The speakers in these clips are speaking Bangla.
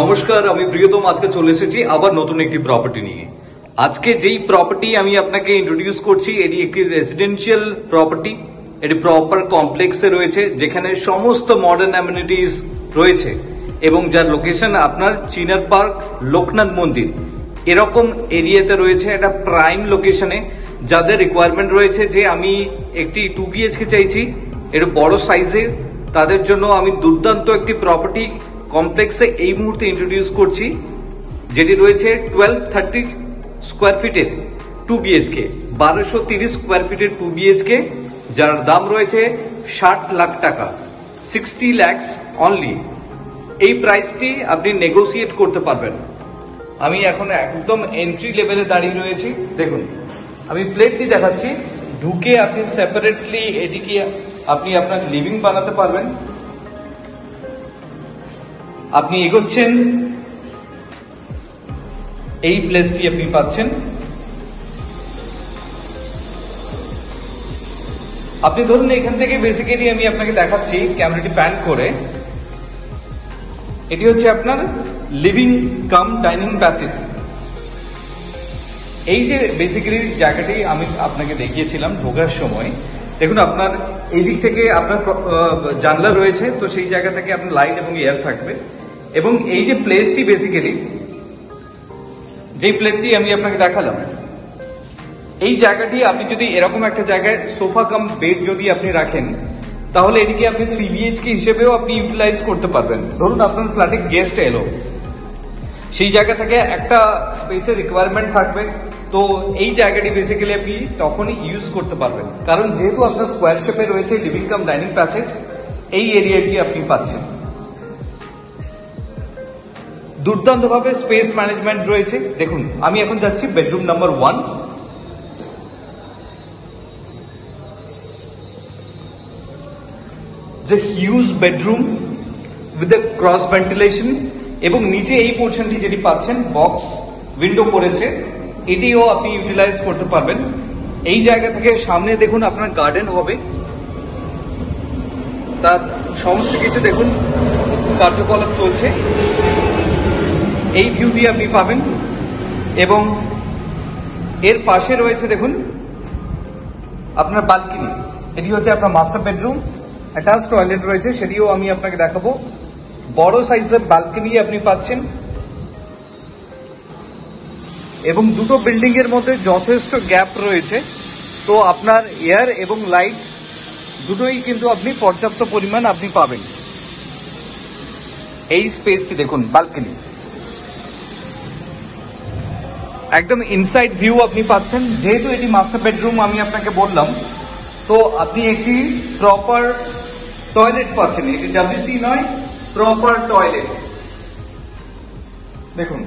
নমস্কার, আমি প্রিয়তম আজকে চলে এসেছি আবার নতুন একটি প্রপার্টি নিয়ে। আজকে যেই প্রপার্টি আমি আপনাকে ইন্ট্রোডিউস করছি এটি একটি রেসিডেন্সিয়াল প্রপার্টি। এটি প্রপার কমপ্লেক্সে রয়েছে, যেখানে সমস্ত মডার্ন অ্যামিনিটিস রয়েছে এবং যার লোকেশন আপনার চিনার পার্ক, লোকনাথ মন্দির এরকম এরিয়াতে রয়েছে। একটা প্রাইম লোকেশনে যাদের রিকোয়ারমেন্ট রয়েছে যে আমি একটি 2 BHK চাইছি, একটু বড় সাইজের, তাদের জন্য আমি দুর্দান্ত একটি প্রপার্টি কমপ্লেক্সে এই মুহূর্তে ইন্ট্রোডিউস করছি, যেটি রয়েছে 1230 স্কোয়ার ফিটের 2 BHK, 1230 স্কোয়ার ফিটের 2 BHK, যার দাম রয়েছে 60 লাখ টাকা, 60 lakhs অনলি। এই প্রাইসটি আপনি নেগোসিয়েট করতে পারবেন। আমি এখন একদম এন্ট্রি লেভেলে দাঁড়িয়ে রয়েছি। দেখুন, আমি প্লেটটি দেখাচ্ছি। ঢুকে আপনি সেপারেটলি এটিকে আপনি আপনার লিভিং বানাতে পারবেন। আপনি এগোচ্ছেন, এই প্লেসটি আপনি পাচ্ছেন। আপনি ধরুন এখান থেকে বেসিক্যালি আমি আপনাকে দেখাচ্ছি ক্যামেরাটি প্যান করে। এটি হচ্ছে আপনার লিভিং কাম ডাইনিং প্যাসেজ। এই যে বেসিক্যালি জায়গাটি আমি আপনাকে দেখিয়েছিলাম ঢোকার সময়, দেখুন আপনার এই দিক থেকে আপনার জানলা রয়েছে, তো সেই জায়গা থেকে আপনার লাইট এবং এয়ার থাকবে। এবং এই যে প্লেসটি বেসিক্যালি যেই প্লেসটি আমি আপনাকে দেখালাম, এই জায়গাটি আপনি যদি এরকম একটা জায়গায় সোফা কাম বেড যদি আপনি রাখেন, তাহলে এটিকে আপনি 3 BHK হিসেবেও আপনি ইউটিলাইজ করতে পারবেন। ধরুন আপনার ফ্ল্যাটে গেস্ট এলো, সেই জায়গা থেকে একটা স্পেসের রিকোয়ারমেন্ট থাকবে, তো এই জায়গাটি বেসিক্যালি আপনি তখনই ইউজ করতে পারবেন, কারণ যেহেতু আপনার স্কোয়ার শেপে রয়েছে লিভিং কাম ডাইনিং প্যাসেজ, এই এরিয়াটি আপনি পাচ্ছেন। দুর্দান্তভাবে স্পেস ম্যানেজমেন্ট রয়েছে। দেখুন, আমি এখন যাচ্ছি বেডরুম নাম্বার 1। যে huge bedroom with the cross ventilation, এবং নিচে এই পোর্শনটি যেটি পাচ্ছেন বক্স উইন্ডো করেছে, এটিও আপনি ইউটিলাইজ করতে পারবেন। এই জায়গা থেকে সামনে দেখুন আপনার গার্ডেন হবে, তার সমস্ত কিছু দেখুন কার্যকলাপ চলছে, এই ভিউটি আপনি পাবেন। এবং এর পাশে রয়েছে দেখুন আপনার বালকনি। এটি হচ্ছে আপনার মাস্টার বেডরুম, অ্যাটাচ টয়লেট রয়েছে, সেটিও আমি আপনাকে দেখাবো। বড় সাইজের বালকনি আপনি পাচ্ছেন, এবং দুটো বিল্ডিং এর মধ্যে যথেষ্ট গ্যাপ রয়েছে, তো আপনার এয়ার এবং লাইট দুটোই কিন্তু আপনি পর্যাপ্ত পরিমাণ আপনি পাবেন। এই স্পেসটি দেখুন, বালকনি, একদম ইনসাইড ভিউ আপনি পাচ্ছেন। যেহেতু এটি মাস্টার বেডরুম আমি আপনাকে বললাম, তো আপনি একটি প্রপার টয়লেট পাচ্ছেন। এটি WC নয়, প্রপার টয়লেট। দেখুন,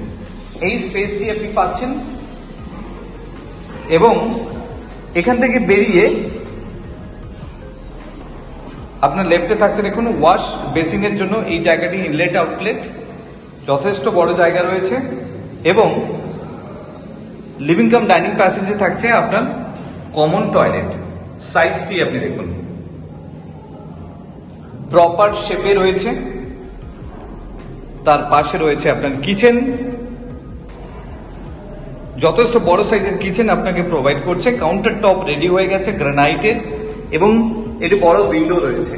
এই স্পেসটি আপনি পাচ্ছেন, এবং এখান থেকে বেরিয়ে আপনার লেফটে থাকছে দেখুন ওয়াশ বেসিনের জন্য এই জায়গাটি ইনলেট আউটলেট, যথেষ্ট বড় জায়গা রয়েছে। এবং লিভিং কাম ডাইনিং প্যাসেজে থাকছে আপনার কমন টয়লেট। সাইজটি আপনি দেখুন প্রপার শেপে রয়েছে। তার পাশে রয়েছে আপনার কিচেন, যথেষ্ট বড় সাইজের কিচেন আপনাকে প্রোভাইড করছে। কাউন্টার টপ রেডি হয়ে গেছে গ্রানাইটের, এবং এটি বড় উইন্ডো রয়েছে।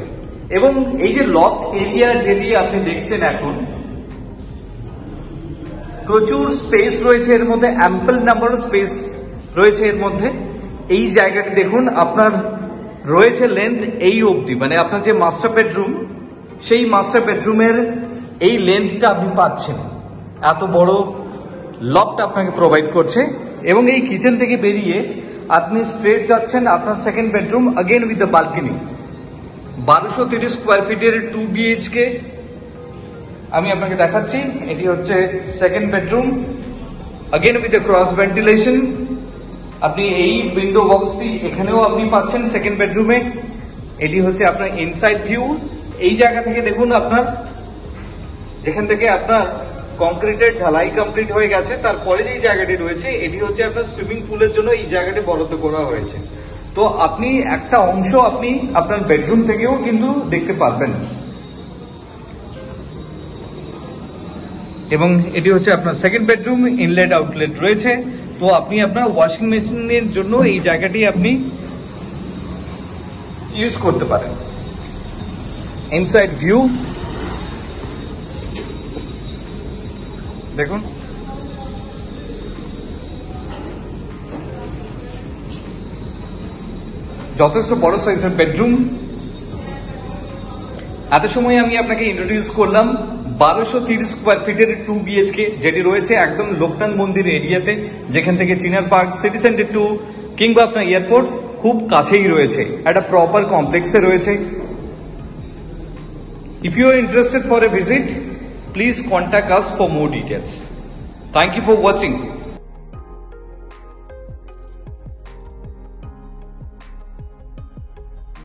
এবং এই যে লফট এরিয়া যেটি আপনি দেখছেন এখন, প্রচুর স্পেস রয়েছে এর মধ্যে, অ্যাম্পল নাম্বার অফ স্পেস রয়েছে এর মধ্যে। এই জায়গাটি দেখুন আপনার রয়েছে লেন্থ এই অবধি, মানে আপনার যে মাস্টার বেডরুম, সেই মাস্টার বেডরুমের এই লেন্থটা আপনি পাচ্ছেন। এত বড় লফট আপনাকে প্রোভাইড করছে। এবং এই কিচেন থেকে বেরিয়ে আপনি স্ট্রেট যাচ্ছেন আপনার second bedroom, again with the balcony. 1230 square ফিটের 2 BHK আমি আপনাকে দেখাচ্ছি। এটি হচ্ছে second bedroom, again with the cross ventilation. আপনি এই উইন্ডো বক্সটি এখানেও আপনি পাচ্ছেন সেকেন্ড বেডরুমে। এটি হচ্ছে আপনার ইনসাইড ভিউ। এই জায়গা থেকে দেখুন আপনার, যেখান থেকে আপনার কংক্রিটের ঢালাই কমপ্লিট হয়ে গেছে, তারপরে যে জায়গাটি রয়েছে এটি হচ্ছে আপনার সুইমিং পুলের জন্য এই জায়গাটি বরাদ্দ করা হয়েছে। তো আপনি একটা অংশ আপনি আপনার বেডরুম থেকেও কিন্তু দেখতে পারবেন। এবং এটি হচ্ছে আপনার সেকেন্ড বেডরুম, ইনলেট আউটলেট রয়েছে। তো আপনি আপনার ওয়াশিং মেশিনের জন্য এই জায়গাটি আপনি ইউজ করতে পারেন। ইনসাইড ভিউ দেখুন, যথেষ্ট বড় সাইজের বেডরুম। এত সময় আমি আপনাকে ইন্ট্রোডিউস করলাম 1230 স্কোয়ার ফিটের 2 BHK, যেটি রয়েছে একদম লোকনাথ মন্দির এরিয়াতে, যেখান থেকে চিনার পার্ক, সিটি সেন্টার 2 কিংবা আপনার এয়ারপোর্ট খুব কাছেই রয়েছে, একটা প্রপার কমপ্লেক্সে রয়েছে। If you are interested for a visit, please contact us for more details. Thank you for watching.